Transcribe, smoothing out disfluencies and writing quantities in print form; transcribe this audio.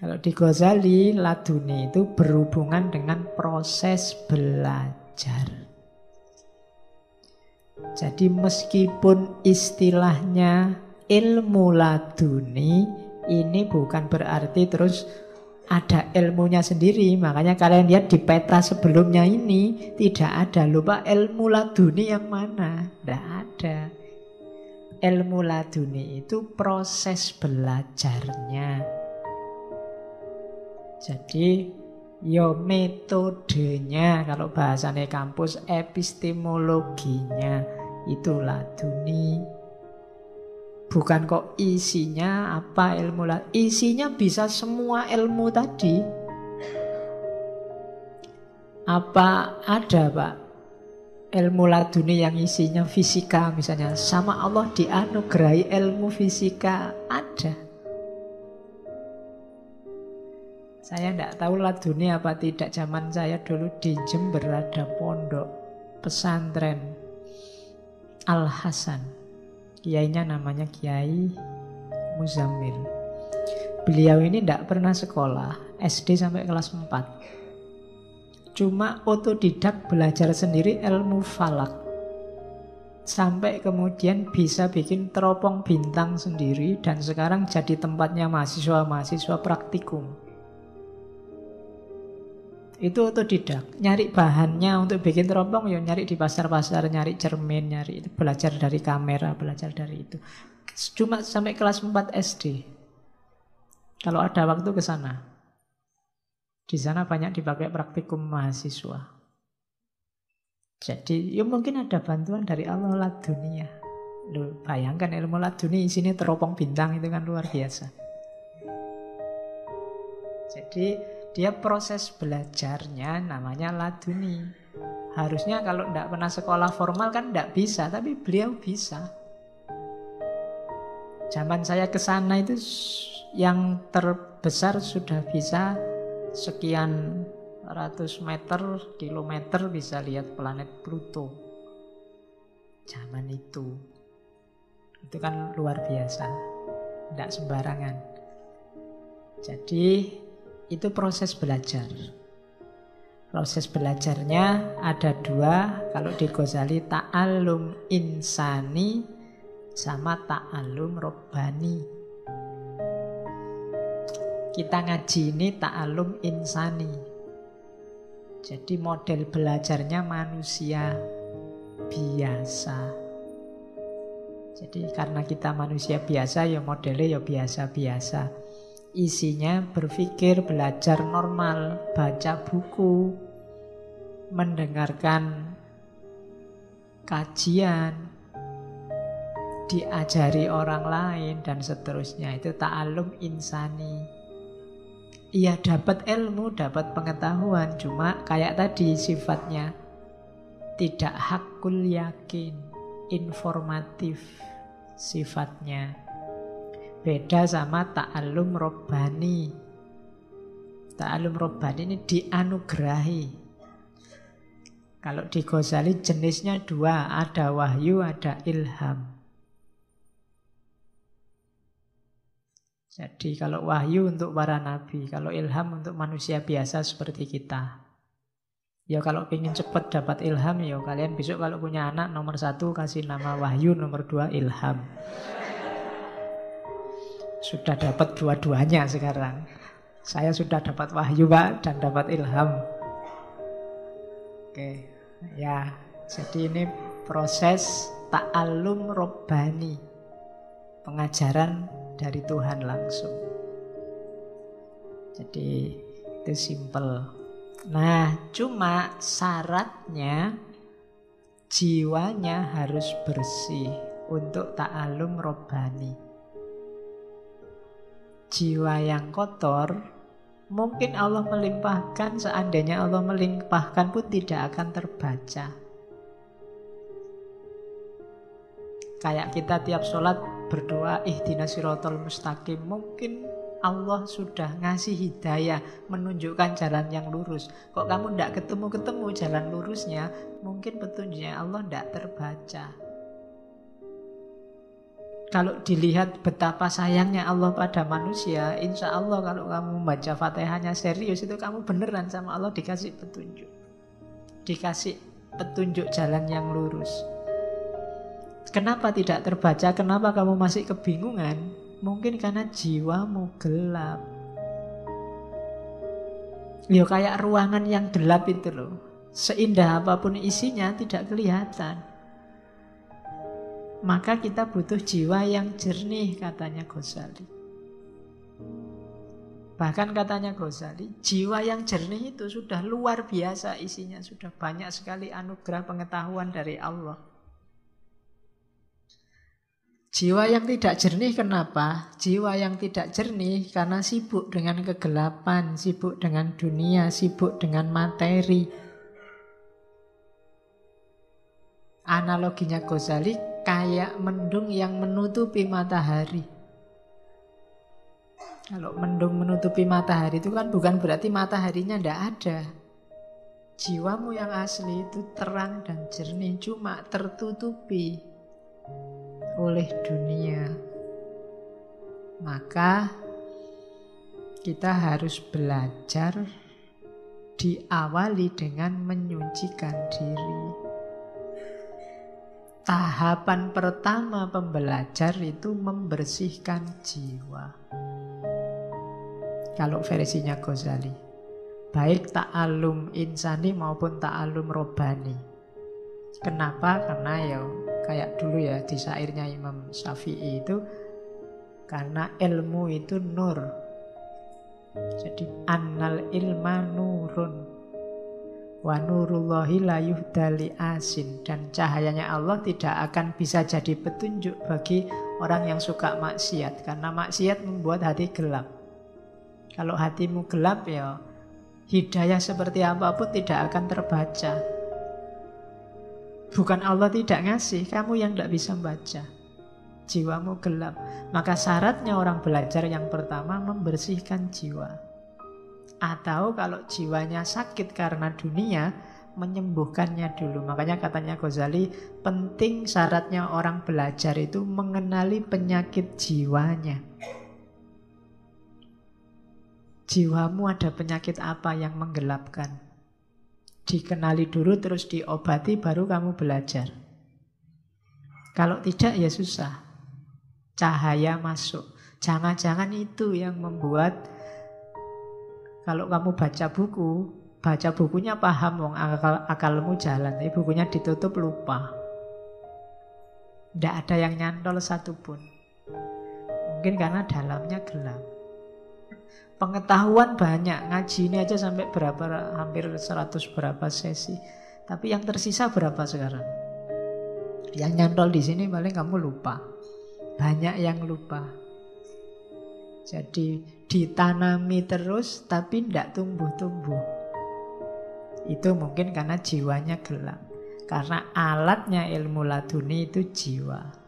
Kalau di Ghazali, laduni itu berhubungan dengan proses belajar. Jadi meskipun istilahnya ilmu laduni, ini bukan berarti terus ada ilmunya sendiri. Makanya kalian lihat di peta sebelumnya ini tidak ada. Lupa ilmu laduni yang mana? Tidak ada. Ilmu laduni itu proses belajarnya. Jadi yo metodenya, kalau bahasanya kampus epistemologinya itu laduni. Bukan kok isinya apa ilmu laduni. Isinya bisa semua ilmu tadi. Apa ada Pak ilmu laduni yang isinya fisika misalnya? Sama Allah dianugerahi ilmu fisika ada. Saya tidak tahu laduni apa tidak. Zaman saya dulu di Jember ada pondok pesantren Al-Hasan. Kiainya namanya Kiai Muzammil. Beliau ini tidak pernah sekolah, SD sampai kelas 4. Cuma otodidak belajar sendiri ilmu falak. Sampai kemudian bisa bikin teropong bintang sendiri. Dan sekarang jadi tempatnya mahasiswa-mahasiswa praktikum. Itu otodidak, nyari bahannya untuk bikin teropong, ya nyari di pasar-pasar, nyari cermin, nyari belajar dari kamera, belajar dari itu. Cuma sampai kelas 4 SD. Kalau ada waktu ke sana. Di sana banyak dipakai praktikum mahasiswa. Jadi, ya mungkin ada bantuan dari Allah laduni ya. Loh, bayangkan ilmu laduni isinya teropong bintang, itu kan luar biasa. Jadi dia proses belajarnya namanya laduni. Harusnya kalau tidak pernah sekolah formal kan tidak bisa, tapi beliau bisa. Zaman saya ke sana itu yang terbesar sudah bisa sekian ratus meter, kilometer bisa lihat planet Pluto. Zaman itu kan luar biasa, tidak sembarangan. Jadi itu proses belajar. Proses belajarnya ada dua. Kalau di Ghazali ta'allum insani sama ta'allum robbani. Kita ngaji ini ta'allum insani. Jadi model belajarnya manusia biasa. Jadi karena kita manusia biasa, ya modelnya ya biasa-biasa. Isinya berpikir, belajar normal, baca buku, mendengarkan kajian, diajari orang lain, dan seterusnya. Itu ta'allum insani. Ia dapat ilmu, dapat pengetahuan, cuma kayak tadi sifatnya tidak hakul yakin, informatif sifatnya. Beda sama ta'allum robbani. Ta'allum robbani ini dianugerahi. Kalau di Ghazali jenisnya dua, ada wahyu, ada ilham. Jadi kalau wahyu untuk para nabi, kalau ilham untuk manusia biasa seperti kita. Ya kalau ingin cepat dapat ilham, ya kalian besok kalau punya anak, nomor 1 kasih nama wahyu, nomor 2 ilham. Sudah dapat dua-duanya sekarang. Saya sudah dapat wahyu Pak, dan dapat ilham. Oke, ya. Jadi ini proses ta'allum robbani. Pengajaran dari Tuhan langsung. Jadi itu simple. Nah, cuma syaratnya jiwanya harus bersih untuk ta'allum robbani. Jiwa yang kotor, mungkin Allah melimpahkan, seandainya Allah melimpahkan pun tidak akan terbaca. Kayak kita tiap sholat berdoa ihdinas siratal mustaqim, mungkin Allah sudah ngasih hidayah, menunjukkan jalan yang lurus. Kok kamu tidak ketemu-ketemu jalan lurusnya, mungkin petunjuknya Allah tidak terbaca. Kalau dilihat betapa sayangnya Allah pada manusia, insya Allah kalau kamu membaca Fatihahnya serius, itu kamu beneran sama Allah dikasih petunjuk. Dikasih petunjuk jalan yang lurus. Kenapa tidak terbaca? Kenapa kamu masih kebingungan? Mungkin karena jiwamu gelap. Ya kayak ruangan yang gelap itu loh. Seindah apapun isinya tidak kelihatan. Maka kita butuh jiwa yang jernih, katanya Ghazali. Bahkan katanya Ghazali, jiwa yang jernih itu sudah luar biasa isinya. Sudah banyak sekali anugerah pengetahuan dari Allah. Jiwa yang tidak jernih kenapa? Jiwa yang tidak jernih karena sibuk dengan kegelapan, sibuk dengan dunia, sibuk dengan materi. Analoginya Ghazali kayak mendung yang menutupi matahari. Kalau mendung menutupi matahari itu kan bukan berarti mataharinya tidak ada. Jiwamu yang asli itu terang dan jernih, cuma tertutupi oleh dunia. Maka kita harus belajar, diawali dengan menyucikan diri. Tahapan pertama pembelajar itu membersihkan jiwa. Kalau versinya Ghazali, baik ta'alum insani maupun ta'alum robbani. Kenapa? Karena ya kayak dulu ya di syairnya Imam Syafi'i itu, karena ilmu itu nur. Jadi annal ilma nurun wa nurullahi la yuhdali asin. Dan cahayanya Allah tidak akan bisa jadi petunjuk bagi orang yang suka maksiat, karena maksiat membuat hati gelap. Kalau hatimu gelap ya hidayah seperti apapun tidak akan terbaca. Bukan Allah tidak ngasih, kamu yang tidak bisa membaca. Jiwamu gelap. Maka syaratnya orang belajar yang pertama membersihkan jiwa. Atau kalau jiwanya sakit karena dunia, menyembuhkannya dulu. Makanya katanya Ghazali, penting syaratnya orang belajar itu mengenali penyakit jiwanya. Jiwamu ada penyakit apa yang menggelapkan? Dikenali dulu terus diobati, baru kamu belajar. Kalau tidak ya susah. Cahaya masuk. Jangan-jangan itu yang membuat kalau kamu baca bukunya paham, wong akalmu jalan, tapi bukunya ditutup lupa. Tidak ada yang nyantol satupun. Mungkin karena dalamnya gelap. Pengetahuan banyak, ngaji ini aja sampai berapa, hampir 100 berapa sesi. Tapi yang tersisa berapa sekarang? Yang nyantol di sini paling kamu lupa. Banyak yang lupa. Jadi ditanami terus tapi tidak tumbuh-tumbuh. Itu mungkin karena jiwanya gelap. Karena alatnya ilmu laduni itu jiwa.